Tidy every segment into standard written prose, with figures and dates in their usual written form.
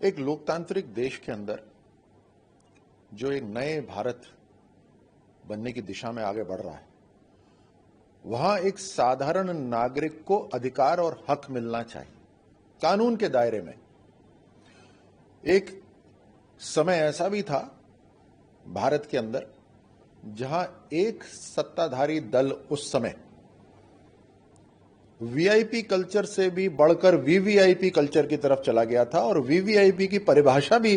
एक लोकतांत्रिक देश के अंदर जो एक नए भारत बनने की दिशा में आगे बढ़ रहा है, वहां एक साधारण नागरिक को अधिकार और हक मिलना चाहिए कानून के दायरे में। एक समय ऐसा भी था भारत के अंदर जहां एक सत्ताधारी दल उस समय वीआईपी कल्चर से भी बढ़कर वीवीआईपी कल्चर की तरफ चला गया था और वीवीआईपी की परिभाषा भी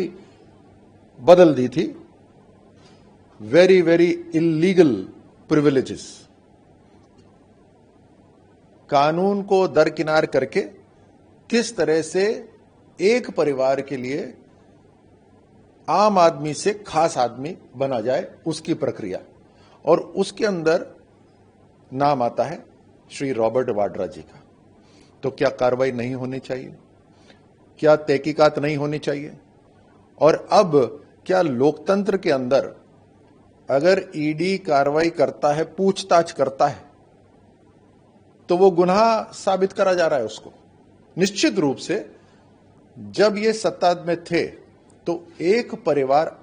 बदल दी थी, वेरी वेरी इलीगल प्रिविलेजेस। कानून को दरकिनार करके किस तरह से एक परिवार के लिए आम आदमी से खास आदमी बना जाए, उसकी प्रक्रिया। और उसके अंदर नाम आता है श्री रॉबर्ट वाड्रा जी का। तो क्या कार्रवाई नहीं होनी चाहिए? क्या तहकीकात नहीं होनी चाहिए? और अब क्या लोकतंत्र के अंदर अगर ईडी कार्रवाई करता है, पूछताछ करता है, तो वो गुनाह साबित करा जा रहा है उसको? निश्चित रूप से जब ये सत्ता में थे तो एक परिवार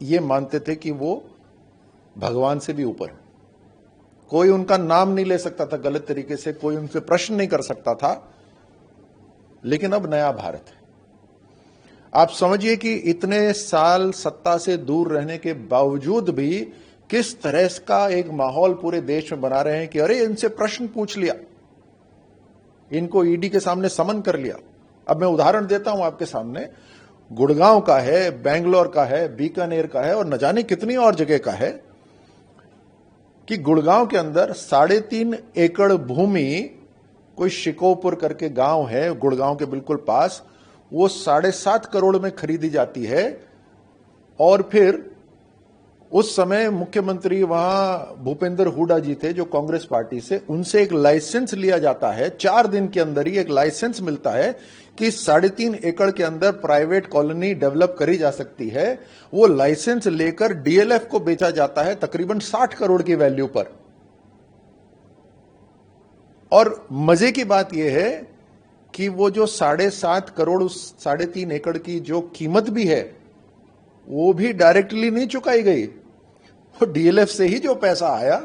ये मानते थे कि वो भगवान से भी ऊपर है। कोई उनका नाम नहीं ले सकता था गलत तरीके से, कोई उनसे प्रश्न नहीं कर सकता था। लेकिन अब नया भारत है। आप समझिए कि इतने साल सत्ता से दूर रहने के बावजूद भी किस तरह का एक माहौल पूरे देश में बना रहे हैं कि अरे इनसे प्रश्न पूछ लिया, इनको ईडी के सामने समन कर लिया। अब मैं उदाहरण देता हूं आपके सामने। गुड़गांव का है, बेंगलोर का है, बीकानेर का है और न जाने कितनी और जगह का है कि गुड़गांव के अंदर 3.5 एकड़ भूमि, कोई शिकोपुर करके गांव है गुड़गांव के बिल्कुल पास, वो 7.5 करोड़ में खरीदी जाती है। और फिर उस समय मुख्यमंत्री वहां भूपेंद्र हुड्डा जी थे जो कांग्रेस पार्टी से, उनसे एक लाइसेंस लिया जाता है। 4 दिन के अंदर ही एक लाइसेंस मिलता है कि 3.5 एकड़ के अंदर प्राइवेट कॉलोनी डेवलप करी जा सकती है। वो लाइसेंस लेकर डीएलएफ को बेचा जाता है तकरीबन 60 करोड़ की वैल्यू पर। और मजे की बात यह है कि वो जो 7.5 करोड़, उस 3.5 एकड़ की जो कीमत भी है, वो भी डायरेक्टली नहीं चुकाई गई। वो डीएलएफ से ही जो पैसा आया,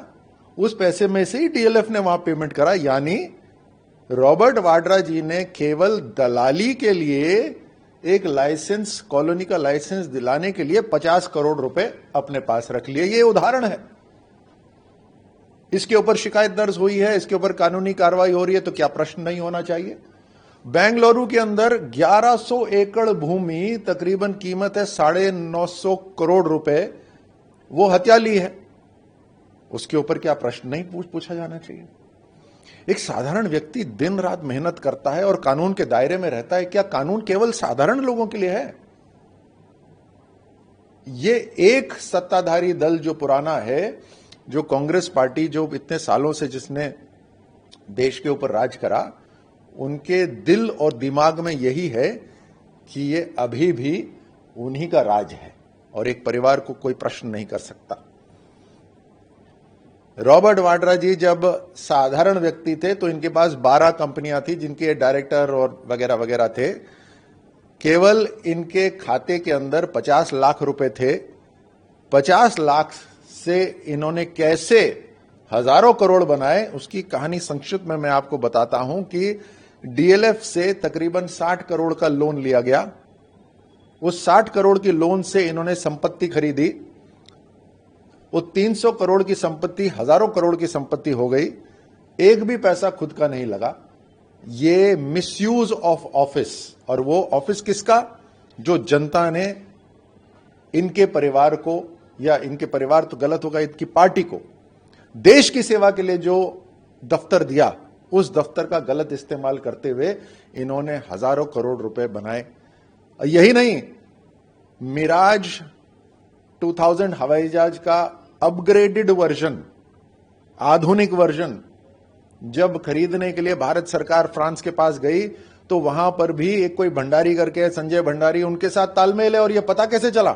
उस पैसे में से ही डीएलएफ ने वहां पेमेंट करा। यानी रॉबर्ट वाड्रा जी ने केवल दलाली के लिए एक लाइसेंस, कॉलोनी का लाइसेंस दिलाने के लिए 50 करोड़ रुपए अपने पास रख लिए। ये उदाहरण है। इसके ऊपर शिकायत दर्ज हुई है, इसके ऊपर कानूनी कार्रवाई हो रही है, तो क्या प्रश्न नहीं होना चाहिए? बेंगलुरु के अंदर 1100 एकड़ भूमि, तकरीबन कीमत है 950 करोड़ रुपए, वो हत्या ली है। उसके ऊपर क्या प्रश्न नहीं पूछा जाना चाहिए? एक साधारण व्यक्ति दिन रात मेहनत करता है और कानून के दायरे में रहता है। क्या कानून केवल साधारण लोगों के लिए है? ये एक सत्ताधारी दल जो पुराना है, जो कांग्रेस पार्टी, जो इतने सालों से जिसने देश के ऊपर राज करा, उनके दिल और दिमाग में यही है कि ये अभी भी उन्हीं का राज है और एक परिवार को कोई प्रश्न नहीं कर सकता। रॉबर्ट वाड्रा जी जब साधारण व्यक्ति थे तो इनके पास 12 कंपनियां थी जिनके डायरेक्टर और वगैरह वगैरह थे। केवल इनके खाते के अंदर 50 लाख रुपए थे। 50 लाख से इन्होंने कैसे हजारों करोड़ बनाए, उसकी कहानी संक्षिप्त में मैं आपको बताता हूं कि डीएलएफ से तकरीबन 60 करोड़ का लोन लिया गया। उस 60 करोड़ की लोन से इन्होंने संपत्ति खरीदी। वो 300 करोड़ की संपत्ति हजारों करोड़ की संपत्ति हो गई। एक भी पैसा खुद का नहीं लगा। ये मिसयूज ऑफ ऑफिस। और वो ऑफिस किसका? जो जनता ने इनके परिवार को, या इनके परिवार तो गलत होगा, इनकी पार्टी को देश की सेवा के लिए जो दफ्तर दिया, उस दफ्तर का गलत इस्तेमाल करते हुए इन्होंने हजारों करोड़ रुपए बनाए। यही नहीं, मिराज 2000 हवाई जहाज का अपग्रेडेड वर्जन, आधुनिक वर्जन जब खरीदने के लिए भारत सरकार फ्रांस के पास गई तो वहां पर भी एक कोई भंडारी करके, संजय भंडारी, उनके साथ तालमेल है। और यह पता कैसे चला?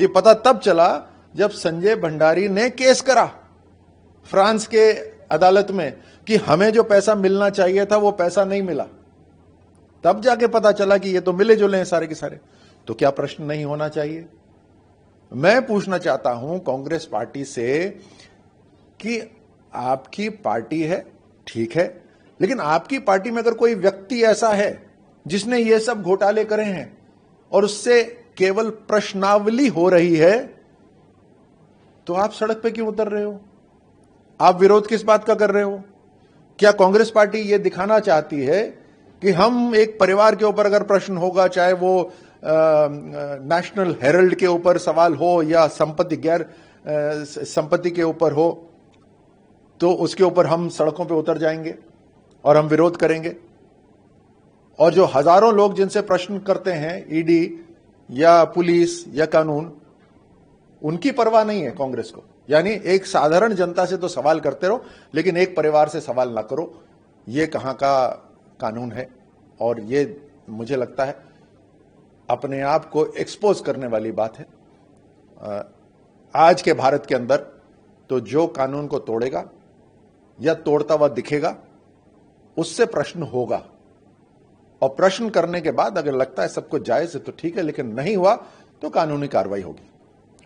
यह पता तब चला जब संजय भंडारी ने केस करा फ्रांस के अदालत में कि हमें जो पैसा मिलना चाहिए था वो पैसा नहीं मिला। तब जाके पता चला कि ये तो मिले जुले हैं सारे के सारे। तो क्या प्रश्न नहीं होना चाहिए? मैं पूछना चाहता हूं कांग्रेस पार्टी से कि आपकी पार्टी है, ठीक है, लेकिन आपकी पार्टी में अगर कोई व्यक्ति ऐसा है जिसने ये सब घोटाले करे हैं और उससे केवल प्रश्नावली हो रही है, तो आप सड़क पे क्यों उतर रहे हो? आप विरोध किस बात का कर रहे हो? क्या कांग्रेस पार्टी ये दिखाना चाहती है कि हम एक परिवार के ऊपर अगर प्रश्न होगा, चाहे वो नेशनल हेरल्ड के ऊपर सवाल हो या संपत्ति के ऊपर हो, तो उसके ऊपर हम सड़कों पे उतर जाएंगे और हम विरोध करेंगे? और जो हजारों लोग जिनसे प्रश्न करते हैं, ईडी या पुलिस या कानून, उनकी परवाह नहीं है कांग्रेस को। यानी एक साधारण जनता से तो सवाल करते रहो, लेकिन एक परिवार से सवाल ना करो। ये कहां का कानून है? और ये मुझे लगता है अपने आप को एक्सपोज करने वाली बात है। आज के भारत के अंदर तो जो कानून को तोड़ेगा या तोड़ता हुआ दिखेगा, उससे प्रश्न होगा, और प्रश्न करने के बाद अगर लगता है सब कुछ जायज है तो ठीक है, लेकिन नहीं हुआ तो कानूनी कार्रवाई होगी।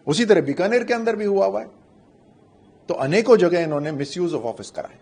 उसी तरह बीकानेर के अंदर भी हुआ है। तो अनेकों जगह इन्होंने मिसयूज ऑफ ऑफिस करा है।